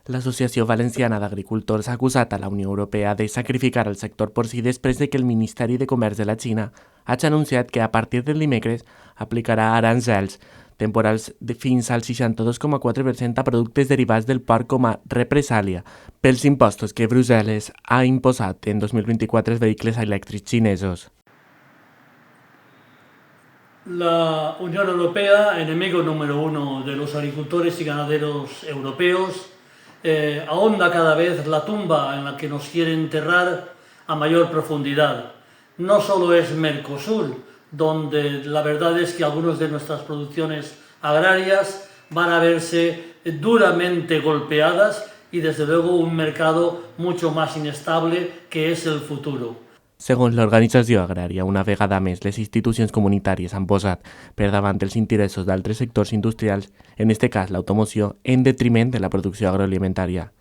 L'Associació Valenciana d'Agricultors ha acusat a la Unió Europea de sacrificar el sector porcí després de que el Ministeri de Comerç de la Xina hagi anunciat que a partir del dimecres aplicarà aranzels temporals de fins al 62,4% a productes derivats del porc com a represàlia pels impostos que Brussel·les ha imposat en 2024 als vehicles elèctrics xinesos. La Unión Europea, enemigo número uno de los agricultores y ganaderos europeos, ahonda cada vez la tumba en la que nos quiere enterrar a mayor profundidad. No solo es Mercosur, donde la verdad es que algunas de nuestras producciones agrarias van a verse duramente golpeadas y desde luego un mercado mucho más inestable que es el futuro. Segons l'Organització Agrària, una vegada més les institucions comunitàries han posat per davant els interessos d'altres sectors industrials, en aquest cas l'automoció, en detriment de la producció agroalimentària.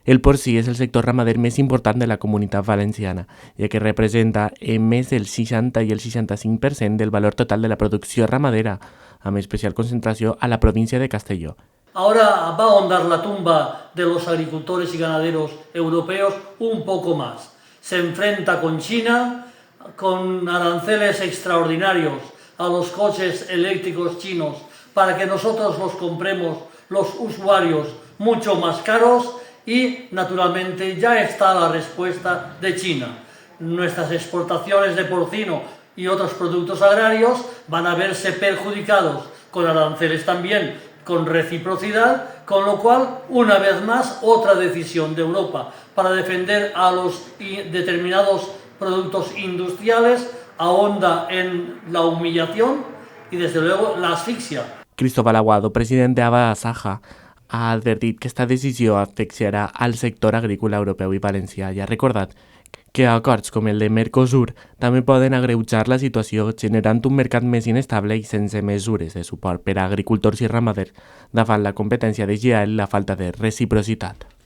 El porcí és el sector ramader més important de la comunitat valenciana, ja que representa més del 60 i el 65% del valor total de la producció ramadera, amb especial concentració a la província de Castelló. Ahora va a ahondar la tumba de los agricultores y ganaderos europeos un poco más. Se enfrenta con China, con aranceles extraordinarios a los coches eléctricos chinos para que nosotros los compremos los usuarios mucho más caros y naturalmente ya está la respuesta de China. Nuestras exportaciones de porcino y otros productos agrarios van a verse perjudicados con aranceles también, con reciprocidad, con lo cual, una vez más, otra decisión de Europa para defender a los determinados productos industriales ahonda en la humillación y, desde luego, la asfixia. Cristóbal Aguado, president d'Asaja, ha advertit que aquesta decisió afectarà al sector agrícola europeu i valencià i ha recordat que acords com el de Mercosur també poden agreujar la situació generant un mercat més inestable i sense mesures de suport per a agricultors i ramaders davant la competència deslleial i la falta de reciprocitat.